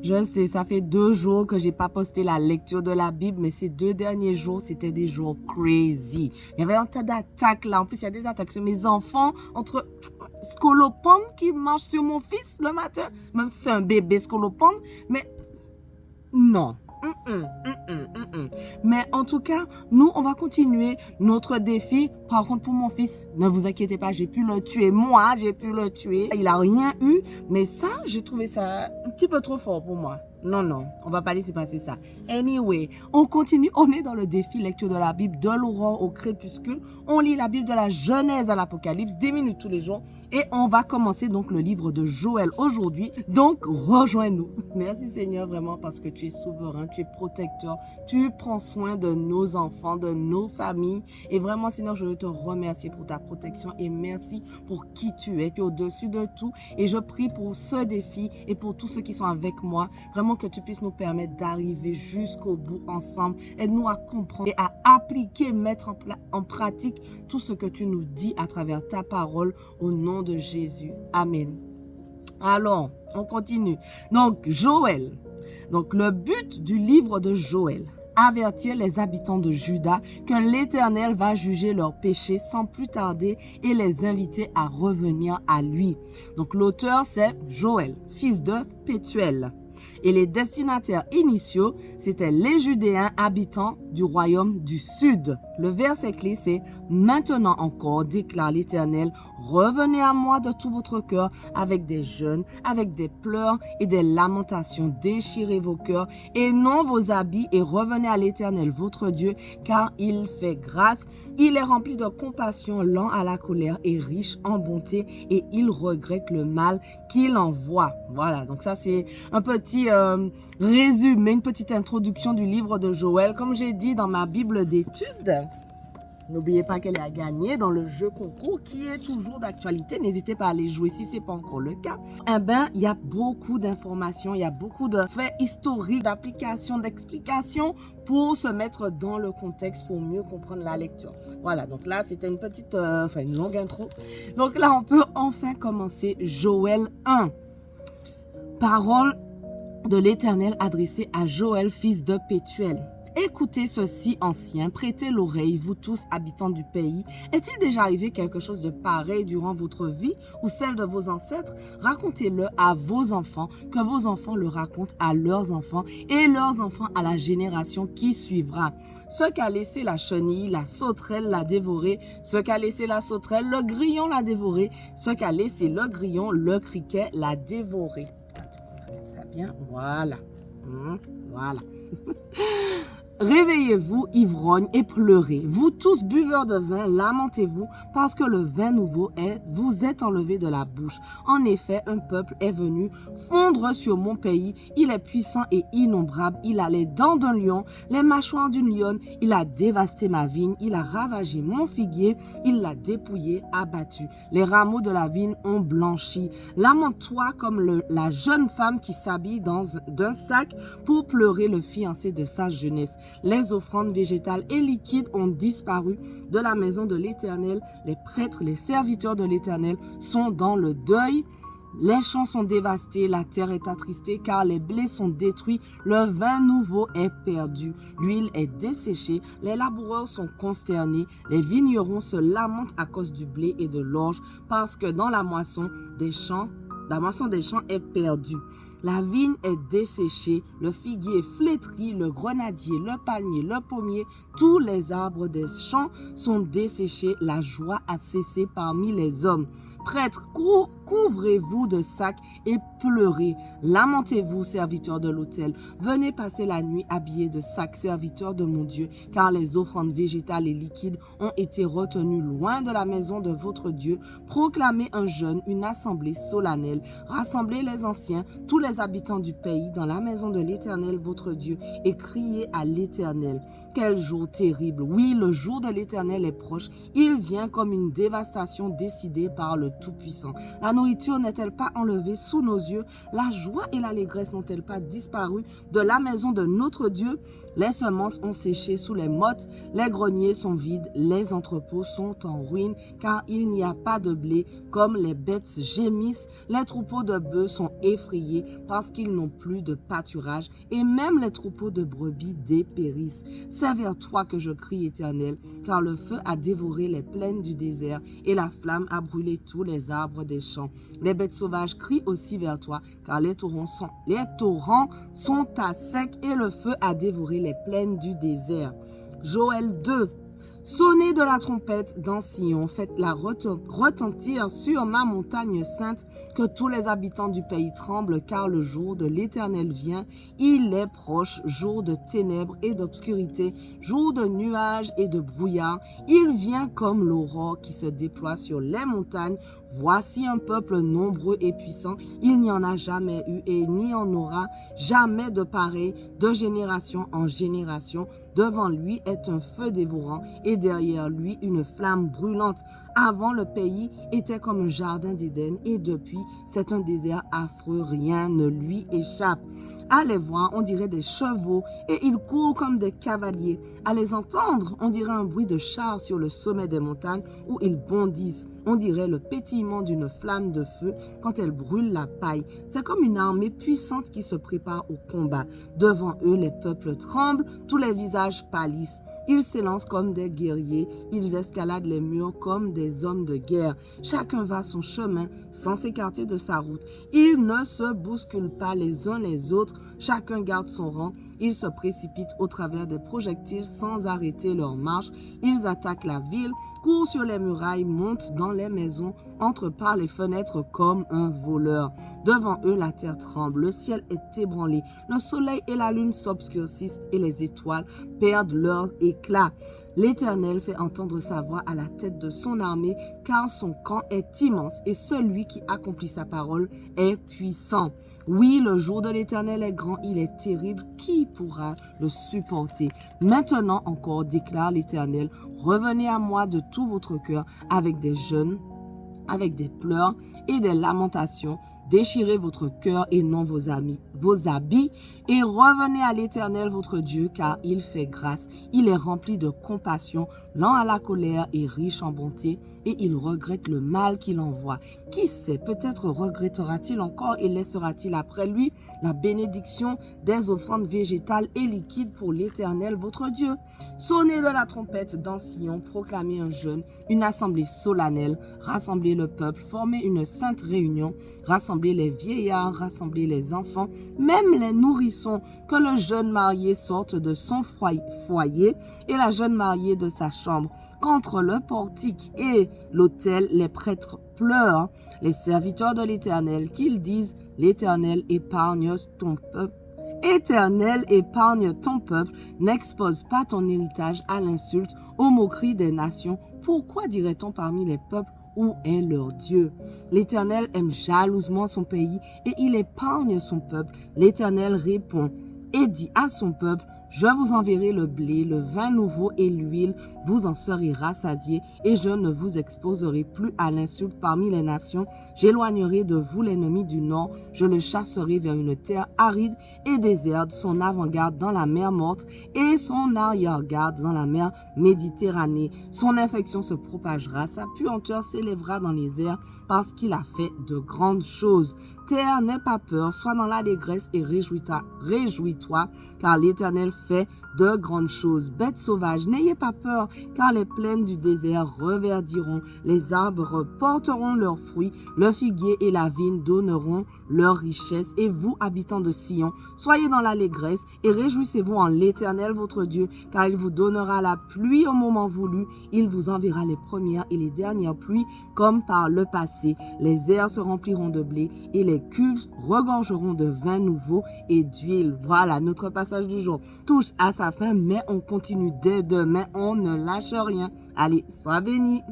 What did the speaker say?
Je sais, ça fait 2 jours que j'ai pas posté la lecture de la Bible, mais ces 2 derniers jours, c'était des jours crazy. Il y avait un tas d'attaques là. En plus, il y a des attaques sur mes enfants, entre scolopendre qui marche sur mon fils le matin, même si c'est un bébé scolopendre, mais non. Mais en tout cas, nous, on va continuer notre défi. Par contre, pour mon fils, ne vous inquiétez pas, j'ai pu le tuer. Moi, j'ai pu le tuer. Il a rien eu. Mais ça, j'ai trouvé ça un petit peu trop fort pour moi. Non, on va pas laisser passer ça. Anyway, on continue. On est dans le défi lecture de la Bible de l'aurore au crépuscule. On lit la Bible de la Genèse à l'Apocalypse, 10 minutes tous les jours. Et on va commencer donc le livre de Joël aujourd'hui. Donc, rejoins-nous. Merci Seigneur vraiment parce que tu es souverain, tu es protecteur. Tu prends soin de nos enfants, de nos familles. Et vraiment Seigneur, je veux te remercier pour ta protection et merci pour qui tu es. Tu es au-dessus de tout. Et je prie pour ce défi et pour tous ceux qui sont avec moi. Vraiment que tu puisses nous permettre d'arriver jusqu'au bout ensemble. Aide-nous à comprendre et à appliquer, mettre en pratique tout ce que tu nous dis à travers ta parole au nom de Jésus. Amen. Alors, on continue. Donc, Joël. Donc, le but du livre de Joël, avertir les habitants de Juda que l'Éternel va juger leurs péchés sans plus tarder et les inviter à revenir à lui. Donc, l'auteur, c'est Joël, fils de Pétuel. Et les destinataires initiaux, c'étaient les Judéens habitants du royaume du Sud. Le verset clé, c'est « Maintenant encore, déclare l'Éternel, revenez à moi de tout votre cœur avec des jeûnes, avec des pleurs et des lamentations. Déchirez vos cœurs et non vos habits et revenez à l'Éternel, votre Dieu, car il fait grâce. Il est rempli de compassion, lent à la colère et riche en bonté et il regrette le mal qu'il envoie. » Voilà, donc ça c'est un petit résumé, une petite introduction du livre de Joël. Comme j'ai dit dans ma Bible d'études, n'oubliez pas qu'elle est à gagner dans le jeu concours qui est toujours d'actualité. N'hésitez pas à aller jouer si ce n'est pas encore le cas. Il y a beaucoup d'informations, il y a beaucoup de faits historiques, d'applications, d'explications pour se mettre dans le contexte pour mieux comprendre la lecture. Voilà, donc là, c'était une petite, une longue intro. Donc là, on peut enfin commencer Joël 1. Parole de l'Éternel adressée à Joël, fils de Pétuel. Écoutez ceci, anciens, prêtez l'oreille, vous tous habitants du pays. Est-il déjà arrivé quelque chose de pareil durant votre vie ou celle de vos ancêtres? Racontez-le à vos enfants, que vos enfants le racontent à leurs enfants et leurs enfants à la génération qui suivra. Ce qu'a laissé la chenille, la sauterelle l'a dévoré. Ce qu'a laissé la sauterelle, le grillon l'a dévoré. Ce qu'a laissé le grillon, le criquet l'a dévoré. Ça bien, voilà. Voilà. Réveillez-vous, ivrognes, et pleurez. Vous tous buveurs de vin, lamentez-vous, parce que le vin nouveau vous est enlevé de la bouche. En effet, un peuple est venu fondre sur mon pays. Il est puissant et innombrable. Il a les dents d'un lion, les mâchoires d'une lionne. Il a dévasté ma vigne. Il a ravagé mon figuier. Il l'a dépouillé, abattu. Les rameaux de la vigne ont blanchi. Lamente-toi comme la jeune femme qui s'habille d'un sac pour pleurer le fiancé de sa jeunesse. Les offrandes végétales et liquides ont disparu de la maison de l'Éternel. Les prêtres, les serviteurs de l'Éternel sont dans le deuil. Les champs sont dévastés, la terre est attristée car les blés sont détruits, le vin nouveau est perdu, l'huile est desséchée, les laboureurs sont consternés, les vignerons se lamentent à cause du blé et de l'orge parce que dans la moisson des champs est perdue. La vigne est desséchée, le figuier est flétri, le grenadier, le palmier, le pommier, tous les arbres des champs sont desséchés, la joie a cessé parmi les hommes. Prêtres, couvrez-vous de sacs et pleurez. Lamentez-vous, serviteurs de l'autel. Venez passer la nuit habillés de sacs, serviteurs de mon Dieu, car les offrandes végétales et liquides ont été retenues loin de la maison de votre Dieu. Proclamez un jeûne, une assemblée solennelle. Rassemblez les anciens, tous les habitants du pays, dans la maison de l'Éternel, votre Dieu, et criez à l'Éternel. Quel jour terrible! Oui, le jour de l'Éternel est proche. Il vient comme une dévastation décidée par le Tout-Puissant. La nourriture n'est-elle pas enlevée sous nos yeux? La joie et l'allégresse n'ont-elles pas disparu de la maison de notre Dieu? Les semences ont séché sous les mottes, les greniers sont vides, les entrepôts sont en ruine, car il n'y a pas de blé, comme les bêtes gémissent, les troupeaux de bœufs sont effrayés, parce qu'ils n'ont plus de pâturage, et même les troupeaux de brebis dépérissent. C'est vers toi que je crie, Éternel, car le feu a dévoré les plaines du désert, et la flamme a brûlé tous les arbres des champs. Les bêtes sauvages crient aussi vers toi, car les torrents sont à sec, et le feu a dévoré les plaines du désert. Joël 2. Sonnez de la trompette dans Sion, faites-la retentir sur ma montagne sainte, que tous les habitants du pays tremblent, car le jour de l'Éternel vient, il est proche, jour de ténèbres et d'obscurité, jour de nuages et de brouillard, il vient comme l'aurore qui se déploie sur les montagnes. Voici un peuple nombreux et puissant, il n'y en a jamais eu et il n'y en aura jamais de pareil, de génération en génération. Devant lui est un feu dévorant et derrière lui une flamme brûlante. Avant, le pays était comme un jardin d'Éden et depuis, c'est un désert affreux, rien ne lui échappe. À les voir, on dirait des chevaux et ils courent comme des cavaliers. À les entendre, on dirait un bruit de chars sur le sommet des montagnes où ils bondissent. On dirait le pétillement d'une flamme de feu quand elle brûle la paille. C'est comme une armée puissante qui se prépare au combat. Devant eux, les peuples tremblent, tous les visages pâlissent. Ils s'élancent comme des guerriers, ils escaladent les murs comme des hommes de guerre. Chacun va son chemin sans s'écarter de sa route. Ils ne se bousculent pas les uns les autres, chacun garde son rang. Ils se précipitent au travers des projectiles sans arrêter leur marche. Ils attaquent la ville, courent sur les murailles, montent dans les maisons, entrent par les fenêtres comme un voleur. Devant eux, la terre tremble, le ciel est ébranlé, le soleil et la lune s'obscurcissent et les étoiles perdent leur éclat. L'Éternel fait entendre sa voix à la tête de son armée, car son camp est immense et celui qui accomplit sa parole est puissant. Oui, le jour de l'Éternel est grand, il est terrible, qui pourra le supporter? Maintenant encore, déclare l'Éternel, revenez à moi de tout votre cœur avec des jeûnes, avec des pleurs et des lamentations. Déchirez votre cœur et non vos habits, et revenez à l'Éternel votre Dieu, car il fait grâce, il est rempli de compassion, lent à la colère et riche en bonté, et il regrette le mal qu'il envoie. Qui sait, peut-être regrettera-t-il encore et laissera-t-il après lui la bénédiction des offrandes végétales et liquides pour l'Éternel votre Dieu. Sonnez de la trompette dans Sion, proclamez un jeûne, une assemblée solennelle, rassemblez le peuple, formez une sainte réunion, rassemblez les vieillards, rassemblez les enfants, même les nourrissons, que le jeune marié sorte de son foyer et la jeune mariée de sa chambre. Qu'entre le portique et l'autel, les prêtres pleurent, les serviteurs de l'Éternel, qu'ils disent, l'Éternel épargne ton peuple. Éternel, épargne ton peuple, n'expose pas ton héritage à l'insulte, aux moqueries des nations. Pourquoi dirait-on parmi les peuples, où est leur Dieu? L'Éternel aime jalousement son pays et il épargne son peuple. L'Éternel répond et dit à son peuple, je vous enverrai le blé, le vin nouveau et l'huile, vous en serez rassasiés et je ne vous exposerai plus à l'insulte parmi les nations. J'éloignerai de vous l'ennemi du nord, je le chasserai vers une terre aride et déserte, son avant-garde dans la mer morte et son arrière-garde dans la mer Méditerranée. Son infection se propagera, sa puanteur s'élèvera dans les airs parce qu'il a fait de grandes choses. Terre, n'aie pas peur, sois dans l'allégresse et réjouis-toi, car l'Éternel fait de grandes choses. Bêtes sauvages, n'ayez pas peur, car les plaines du désert reverdiront, les arbres porteront leurs fruits, le figuier et la vigne donneront leur richesse. Et vous, habitants de Sion, soyez dans l'allégresse et réjouissez-vous en l'Éternel votre Dieu, car il vous donnera la pluie au moment voulu, il vous enverra les premières et les dernières pluies comme par le passé. Les airs se rempliront de blé et les cuves regorgeront de vin nouveau et d'huile. Voilà, notre passage du jour touche à sa fin, mais on continue dès demain, on ne lâche rien. Allez, sois bénis.